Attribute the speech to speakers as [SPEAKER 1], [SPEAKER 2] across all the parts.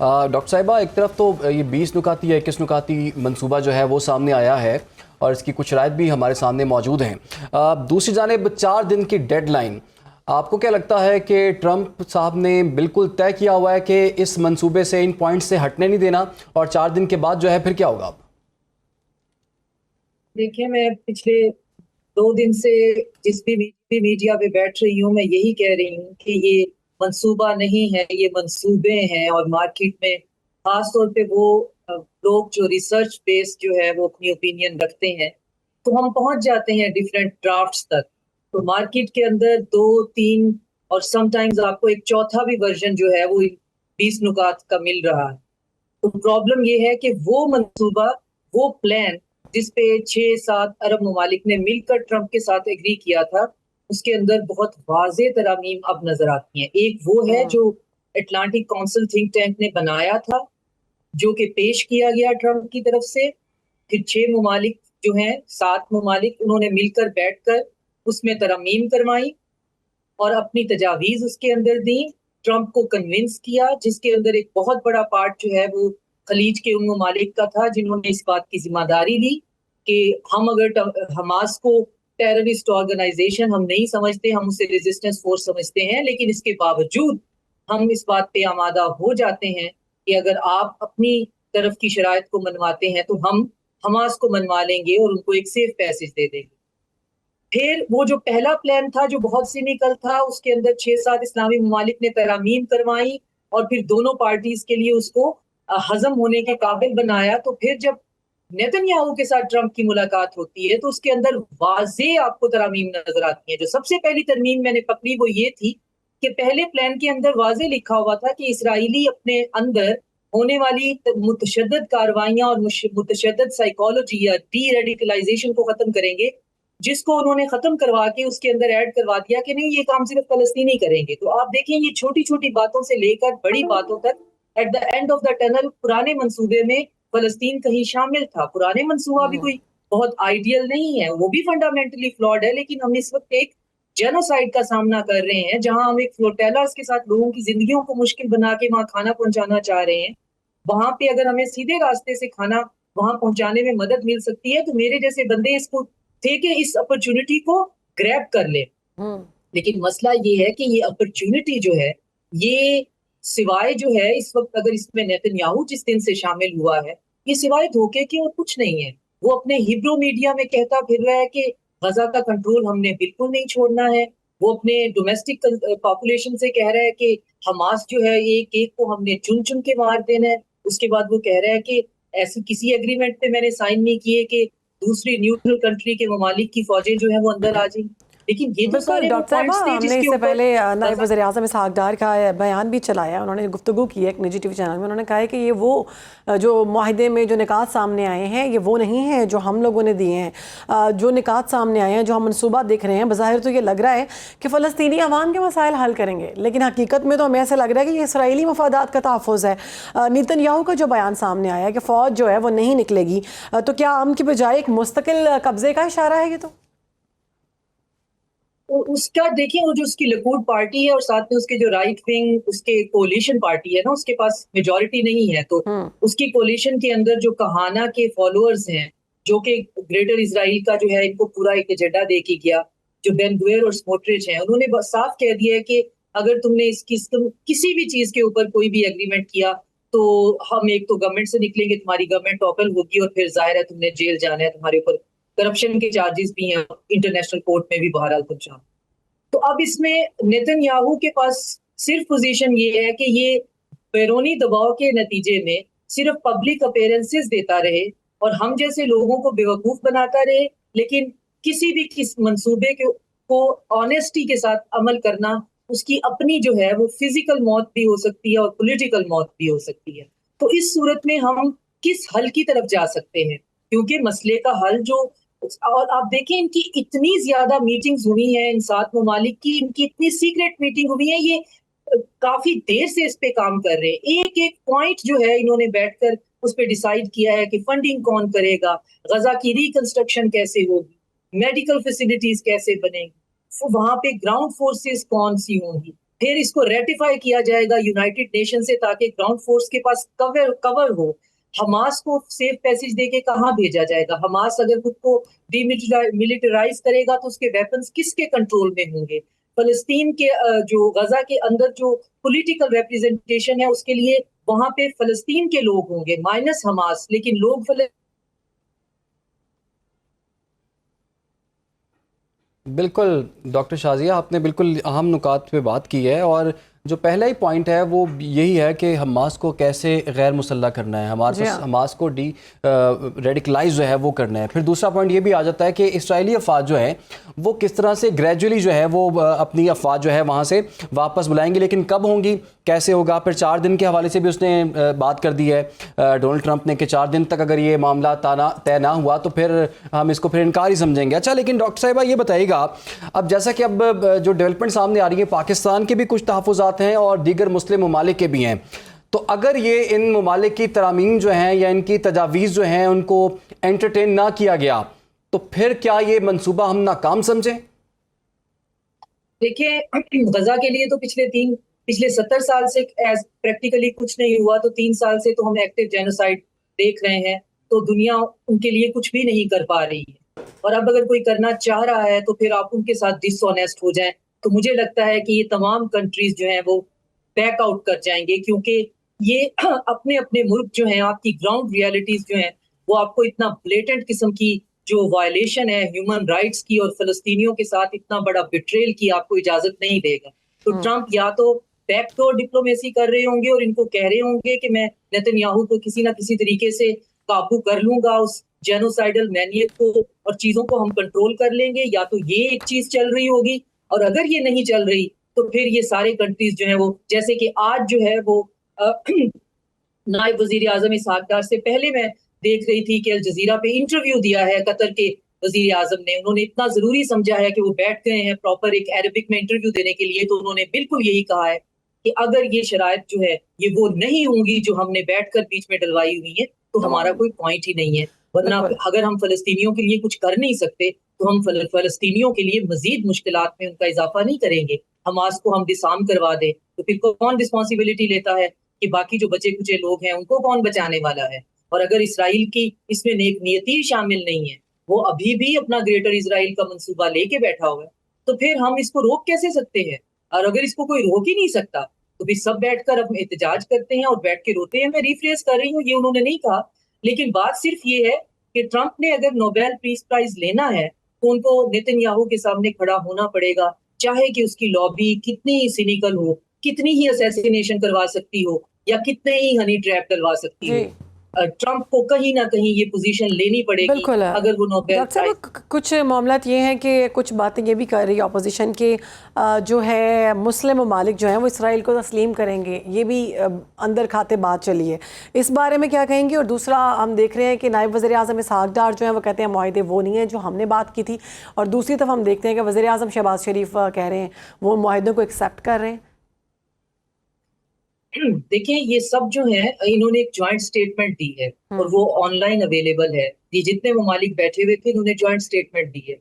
[SPEAKER 1] Doctor साहिबा, एक तरफ तो ये 20 नुकाती या 21 नुकाती मंसूबा जो है वो सामने आया है और इसकी कुछ रायत भी हमारे सामने मौजूद हैं। दूसरी जानिब 4 दिन की डेडलाइन, आपको क्या लगता है कि ट्रंप साहब ने बिल्कुल तय किया हुआ है कि इस मंसूबे से, इन पॉइंट से हटने नहीं देना, और 4 दिन के बाद जो है फिर क्या होगा?
[SPEAKER 2] देखिए, मैं पिछले 2 दिन से जिस भी मीडिया पे बैठ रही हूँ, मैं यही कह रही हूँ कि ये मंसूबा नहीं है, ये मंसूबे हैं। और मार्केट में खास तौर पे वो लोग जो रिसर्च बेस्ड जो है वो अपनी ओपिनियन रखते हैं, तो हम पहुंच जाते हैं डिफरेंट ड्राफ्ट्स तक। तो मार्केट के अंदर 2-3 और समटाइम्स आपको एक चौथा भी वर्जन जो है वो 20 नुकात का मिल रहा है। तो प्रॉब्लम ये है कि वो मंसूबा, वो प्लान जिसपे 6-7 अरब ममालिक ने मिलकर ट्रंप के साथ एग्री किया था, उसके अंदर बहुत वाज़ेह तरामीम अब नजर आती हैं। एक वो है जो अटलांटिक काउंसिल थिंक टैंक ने बनाया था, जो कि पेश किया गया ट्रंप की तरफ से। फिर 6 ममालिक जो हैं, 7 ममालिक, उन्होंने मिलकर बैठकर उसमें तरमीम करवाई और अपनी तजावीज़ उसके अंदर दी, ट्रंप को कन्विंस किया, जिसके अंदर एक बहुत बड़ा पार्ट जो है वो खलीज के उन ममालिक का था जिन्होंने इस बात की जिम्मेदारी ली कि हम अगर हमास को टेररिस्ट ऑर्गेनाइजेशन हम नहीं समझते, हम उसे रेजिस्टेंस फोर्स समझते हैं, लेकिन इसके बावजूद हम इस बात पे आमादा हो जाते हैं कि अगर आप अपनी तरफ की शराइत को मनवाते हैं तो हम हमास को मनवा लेंगे और उनको एक सेफ पैसेज दे देंगे। फिर वो जो पहला प्लान था जो बहुत सिनिकल था, उसके अंदर 6-7 इस्लामी ममालिक ने तरामीम करवाई और फिर दोनों पार्टीज के लिए उसको हजम होने के काबिल बनाया। तो फिर जब नेतन्याहू के साथ ट्रंप की मुलाकात होती है तो उसके अंदर वाज़ेह आपको तरामीम नजर आती है। जो सबसे पहली तरमीम मैंने पकड़ी वो ये थी कि पहले प्लान के अंदर वाज़ेह लिखा हुआ था कि इसराइली अपने अंदर होने वाली मुतशद्दद कार्रवाइयां और मुतशद्दद साइकोलॉजी या डी रेडिकलाइजेशन को खत्म करेंगे, जिसको उन्होंने खत्म करवा के उसके अंदर ऐड करवा दिया कि नहीं, ये काम सिर्फ फलस्तीनी करेंगे। तो आप देखें, ये छोटी छोटी बातों से लेकर बड़ी बातों तक at the end of the tunnel पुराने मंसूबे में फलस्तीन कहीं शामिल था। पुराने मंसूबा भी कोई बहुत आइडियल नहीं है, वो भी फंडामेंटली फ्लॉड है, लेकिन हम इस वक्त एक जेनोसाइड का सामना कर रहे हैं जहां हम एक फ्लोटेलास के साथ लोगों की जिंदगियों को मुश्किल बना के वहां खाना पहुंचाना चाह रहे हैं। वहां पे अगर हमें सीधे रास्ते से खाना वहां पहुंचाने में मदद मिल सकती है तो मेरे जैसे बंदे इसको थे कि इस अपॉर्चुनिटी को ग्रैब कर ले। लेकिन मसला ये है कि ये अपॉर्चुनिटी जो है, ये सिवाय जो है इस वक्त अगर इसमें नेतन्याहू जिस दिन से शामिल हुआ है, ये सिवाय धोखे के और कुछ नहीं है। वो अपने हिब्रू मीडिया में कहता फिर रहा है कि गजा का कंट्रोल हमने बिल्कुल नहीं छोड़ना है। वो अपने डोमेस्टिक पॉपुलेशन से कह रहा है कि हमास जो है एक एक को हमने चुन चुन के मार देना है। उसके बाद वो कह रहा है कि ऐसी किसी एग्रीमेंट पे मैंने साइन नहीं किए कि दूसरी न्यूट्रल कंट्री के ममालिक की फौजें जो है वो अंदर आ जाएंगी। लेकिन ये तो
[SPEAKER 3] बिल्कुल
[SPEAKER 2] सारे वो
[SPEAKER 3] डॉक्टर साहबा,
[SPEAKER 2] पॉइंट्स थे
[SPEAKER 3] हमने
[SPEAKER 2] जिसके
[SPEAKER 3] इससे
[SPEAKER 2] ऊपर
[SPEAKER 3] पहले नायब वज़ीर-ए-आज़म इसहाक डार का बयान भी चलाया। उन्होंने गुफ्तगू की है एक निजी टीवी चैनल में। उन्होंने कहा है कि ये वो जो मुआहिदे में जो निकात सामने आए हैं, ये वो नहीं है जो हम लोगों ने दिए हैं। जो निकात सामने आए हैं, जो हम मनसूबा देख रहे हैं, बज़ाहिर तो ये लग रहा है कि फ़लस्तीनी अवाम के मसाइल हल करेंगे, लेकिन हकीकत में तो हमें ऐसा लग रहा है कि ये इसराइली मफादात का तहफ़्फ़ुज़ है। नेतन्याहू का जो बयान सामने आया है कि फ़ौज जो है वो नहीं निकलेगी, तो क्या अमन की बजाय एक मुस्तकिल कब्ज़े का इशारा है ये?
[SPEAKER 2] तो उसका देखिए, वो जो उसकी लिकुड पार्टी है और साथ में उसके जो राइट विंग उसके कोलिशन पार्टी है ना, उसके पास मेजॉरिटी नहीं है। तो उसकी कोलिशन के अंदर जो कहाना के फॉलोअर्स हैं, जो कि ग्रेटर इसराइल का जो है इनको पूरा एक एजेंडा दे के गया, जो बेन गुवेर और स्मोट्रिच हैं, उन्होंने साफ कह दिया है कि अगर तुमने किसी भी चीज के ऊपर कोई भी एग्रीमेंट किया तो हम एक तो गवर्नमेंट से निकलेंगे, तुम्हारी गवर्नमेंट टॉपल होगी और फिर जाहिर है तुमने जेल जाना है, तुम्हारे ऊपर करप्शन के चार्जेस भी हैं, इंटरनेशनल कोर्ट में भी बहरहाल तुम जाओ। तो अब इसमें नेतन्याहू के पास सिर्फ पोजीशन ये है कि ये बैरूनी दबाव के नतीजे में सिर्फ पब्लिक अपीयरेंसेस देता रहे और हम जैसे लोगों को बेवकूफ बनाता रहे, लेकिन किसी भी मंसूबे को ऑनेस्टी के साथ अमल करना, उसकी अपनी जो है वो फिजिकल मौत भी हो सकती है और पॉलिटिकल मौत भी हो सकती है। तो इस सूरत में हम किस हल की तरफ जा सकते हैं, क्योंकि मसले का हल जो, और आप देखें इनकी इतनी ज्यादा मीटिंग्स हुई हैं इन 7 ममालिक की, इनकी इतनी सीक्रेट मीटिंग हुई है, ये काफी देर से इस पे काम कर रहे हैं। एक एक पॉइंट जो है इन्होंने बैठकर उस पे डिसाइड किया है कि फंडिंग कौन करेगा, गजा की रिकंस्ट्रक्शन कैसे होगी, मेडिकल फैसिलिटीज कैसे बनेंगी, वहां पे ग्राउंड फोर्सेस कौन सी होंगी, फिर इसको रेटिफाई किया जाएगा यूनाइटेड नेशन से ताकि ग्राउंड फोर्स के पास कवर हो। हमास को सेफ पैसेज देके कहाँ भेजा जाएगा? हमास अगर खुद को डिमिलिटराइज करेगा तो उसके वेपन्स किसके कंट्रोल में होंगे? फलस्तीन के जो गजा के अंदर जो पॉलिटिकल रिप्रेजेंटेशन है उसके लिए वहां पे फलस्तीन के लोग होंगे माइनस हमास, लेकिन लोग
[SPEAKER 1] बिल्कुल डॉक्टर शाजिया, आपने बिल्कुल अहम नुकात पे बात की है। और जो पहला ही पॉइंट है वो यही है कि हमास को कैसे गैर मुसल्लह करना है, हमास को रेडिकलाइज जो है वो करना है। फिर दूसरा पॉइंट ये भी आ जाता है कि इसराइली अफवाज जो है वो किस तरह से ग्रेजुअली जो है वो अपनी अफवाज जो है वहाँ से वापस बुलाएंगे, लेकिन कब होंगी, कैसे होगा। फिर 4 दिन के हवाले से भी उसने बात कर दी है डोनाल्ड ट्रंप ने कि 4 दिन तक अगर ये मामला तय ना हुआ तो फिर हम इसको फिर इनकार ही समझेंगे। अच्छा, लेकिन डॉक्टर साहिबा ये बताइएगा, अब जैसा कि अब जो डेवलपमेंट सामने आ रही है, पाकिस्तान के भी कुछ तहफ़्फ़ुज़ात हैं और दीगर मुस्लिम ममालिक के भी हैं, तो अगर ये इन ममालिक की तरामीम जो हैं या इनकी तजावीज़ जो हैं उनको एंटरटेन ना किया गया तो फिर क्या ये मंसूबा हम नाकाम समझें?
[SPEAKER 2] देखिए, गजा के लिए तो पिछले 70 साल से प्रैक्टिकली कुछ नहीं हुआ, तो 3 साल से तो हम एक्टिव जेनोसाइड देख रहे हैं, तो दुनिया उनके लिए कुछ भी नहीं कर पा रही है। और अब अगर कोई करना चाह रहा है तो फिर आप उनके साथ डिसऑनेस्ट हो जाएं, तो मुझे लगता है कि ये तमाम कंट्रीज जो हैं वो बैक आउट कर जाएंगे, क्योंकि ये अपने अपने मुल्क जो हैं, आपकी ग्राउंड रियलिटीज जो हैं वो आपको इतना ब्लेटेंट किस्म की जो वायलेशन है ह्यूमन राइट्स की और फलस्तीनियों के साथ इतना बड़ा बिट्रेल की आपको इजाजत नहीं देगा। तो ट्रंप या तो बैकडोर डिप्लोमेसी कर रहे होंगे और इनको कह रहे होंगे कि मैं नेतन्याहू को किसी ना किसी तरीके से काबू कर लूंगा, उस जेनोसाइडल मैनिएक को, और चीजों को हम कंट्रोल कर लेंगे, या तो ये एक चीज चल रही होगी। और अगर ये नहीं चल रही तो फिर ये सारे कंट्रीज जो है वो, जैसे कि आज जो है वो नायब वजीर आजम इसहाक डार से पहले मैं देख रही थी कि अल जजीरा पे इंटरव्यू दिया है कतर के वजीर आजम ने। उन्होंने इतना जरूरी समझा है कि वो बैठ गए हैं प्रॉपर एक अरबिक में इंटरव्यू देने के लिए, तो उन्होंने बिल्कुल यही कहा है कि अगर ये शराइत जो है ये वो नहीं होंगी जो हमने बैठकर बीच में डलवाई हुई है तो हमारा कोई पॉइंट ही नहीं है। वरना अगर हम फलस्तीनियों के लिए कुछ कर नहीं सकते तो हम फलस्तीनियों के लिए मजीद मुश्किलात में उनका इजाफा नहीं करेंगे। हमास को हम डिसआर्म करवा दे तो फिर कौन रिस्पॉन्सिबिलिटी लेता है कि बाकी जो बचे कुचे लोग हैं उनको कौन बचाने वाला है? और अगर इसराइल की इसमें नेक नियति शामिल नहीं है, वो अभी भी अपना ग्रेटर इसराइल का मंसूबा लेके बैठा हुआ है, तो फिर हम इसको रोक कैसे सकते हैं? और अगर इसको कोई रोक ही नहीं सकता तो फिर सब बैठकर अब एहतजाज करते हैं और बैठ के रोते हैं। मैं रिफ्रेश कर रही हूँ, ये उन्होंने नहीं कहा, लेकिन बात सिर्फ ये है कि ट्रंप ने अगर नोबेल पीस प्राइज लेना है तो उनको नेतन्याहू के सामने खड़ा होना पड़ेगा, चाहे कि उसकी लॉबी कितनी ही सिनिकल हो, कितनी ही असैसिनेशन करवा सकती हो, या कितने ही हनी ट्रैप करवा सकती हो। ट्रंप को कहीं ना कहीं ये पोजीशन लेनी पड़ेगी अगर वो नोबेल प्राइज।
[SPEAKER 3] कुछ मामलात ये हैं कि कुछ बातें ये भी कर रही है अपोजिशन के जो है मुस्लिम ममालिक जो हैं वो इसराइल को तस्लीम करेंगे, ये भी अंदर खाते बात चली है, इस बारे में क्या कहेंगे? और दूसरा हम देख रहे हैं कि नायब वज़ीर आज़म इसहाक डार जो हैं वो कहते हैं माहिदे वो नहीं है जो हमने बात की थी, और दूसरी तरफ हम देखते हैं कि वज़ीर आज़म शहबाज शरीफ कह रहे हैं वो माहिदों को एक्सेप्ट कर रहे हैं।
[SPEAKER 2] देखिए, ये सब जो है इन्होंने एक ज्वाइंट स्टेटमेंट दी है और वो ऑनलाइन अवेलेबल है। ये जितने ममालिक बैठे हुए थे इन्होंने ज्वाइंट स्टेटमेंट दी है।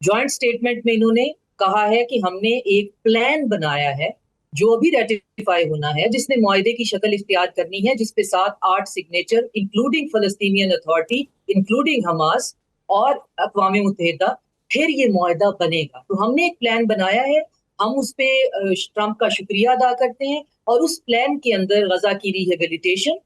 [SPEAKER 2] ज्वाइंट स्टेटमेंट में इन्होंने कहा है कि हमने एक प्लान बनाया है जो अभी रेटिफाई होना है, जिसने मुआहदे की शक्ल इख्तियार करनी है, जिसपे 7-8 signature including Palestinian authority, including Hamas और अक़वाम मुत्तहिदा, फिर ये मुआहदा बनेगा। तो हमने एक प्लान बनाया है, हम उस पे ट्रंप का शुक्रिया अदा करते हैं, और उस प्लान के अंदर गजा की रिहेबिलिटेशन,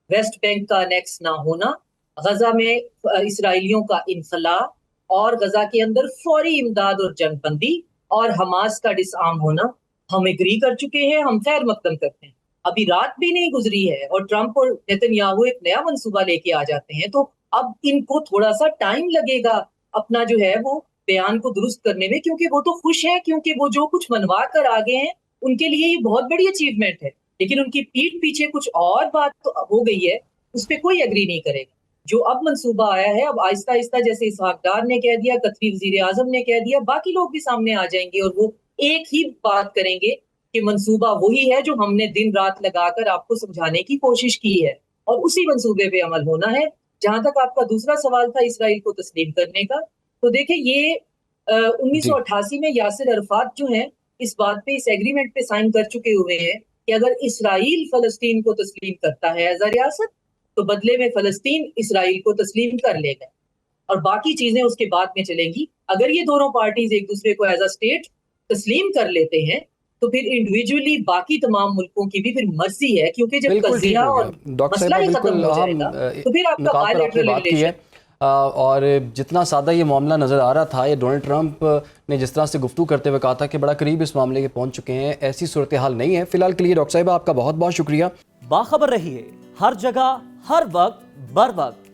[SPEAKER 2] वेस्ट बैंक का अनेक्स ना होना, गजा में इसराइलियों का इनखला, और गजा के अंदर फौरी इमदाद और जंगबंदी, और हमास का डिसआर्म होना हम एग्री कर चुके हैं, हम खैर मकदम करते हैं। अभी रात भी नहीं गुजरी है और ट्रंप और नेतन्याहू एक नया मंसूबा लेके आ जाते हैं, तो अब इनको थोड़ा सा टाइम लगेगा अपना जो है वो बयान को दुरुस्त करने में, क्योंकि वो तो खुश है, क्योंकि वो जो कुछ मनवा कर आ गए हैं उनके लिए ये बहुत बड़ी अचीवमेंट है, लेकिन उनकी पीठ पीछे कुछ और बात तो हो गई है, उस पर कोई एग्री नहीं करेगा। जो अब मंसूबा आया है, अब आहिस्ता आहिस्ता, जैसे इसहाक डार ने कह दिया, कतरी वजीर आजम ने कह दिया, बाकी लोग भी सामने आ जाएंगे और वो एक ही बात करेंगे कि मंसूबा वही है जो हमने दिन रात लगाकर आपको समझाने की कोशिश की है, और उसी मंसूबे पे अमल होना है। जहां तक आपका दूसरा सवाल था इसराइल को तस्लीम करने का, तो देखिए ये 1988 में यासिर अरफात जो है इस बात पे, इस एग्रीमेंट पे साइन कर चुके हुए हैं कि अगर इसराइल फलस्तीन को तस्लीम करता है एज अ रियासत, तो बदले में फलस्तीन इसराइल को तस्लीम कर लेगा और बाकी चीजें उसके बाद में चलेंगी। अगर ये दोनों पार्टीज एक दूसरे को एज अ स्टेट तस्लीम कर लेते हैं तो फिर इंडिविजुअली बाकी तमाम मुल्कों की भी फिर मर्जी है, क्योंकि जब
[SPEAKER 1] बिल्कुल ठीक
[SPEAKER 2] कज़िया
[SPEAKER 1] हो
[SPEAKER 2] और
[SPEAKER 1] गया डॉक्टर
[SPEAKER 2] मसला
[SPEAKER 1] साहिबा,
[SPEAKER 2] ही खत्म
[SPEAKER 1] बिल्कुल
[SPEAKER 2] हो
[SPEAKER 1] अहम
[SPEAKER 2] जाएगा तो फिर आपका
[SPEAKER 1] नुकात पर आपने
[SPEAKER 2] बायलैटरल
[SPEAKER 1] बात की है।
[SPEAKER 2] रिलेशन।
[SPEAKER 1] और जितना सादा ये मामला नज़र आ रहा था, ये डोनाल्ड ट्रंप ने जिस तरह से गुफ्तगू करते हुए कहा था कि बड़ा करीब इस मामले के पहुंच चुके हैं, ऐसी सूरत हाल नहीं है फिलहाल के लिए। डॉक्टर साहिबा आपका बहुत बहुत शुक्रिया।
[SPEAKER 4] बाखबर रहिए हर जगह हर वक्त बर वक्त।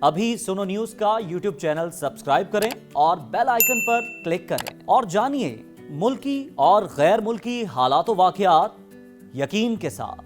[SPEAKER 4] अभी सुनो न्यूज का यूट्यूब चैनल सब्सक्राइब करें और बेल आइकन पर क्लिक करें और जानिए मुल्की और गैर मुल्की हालात व वाक़यात यकीन के साथ।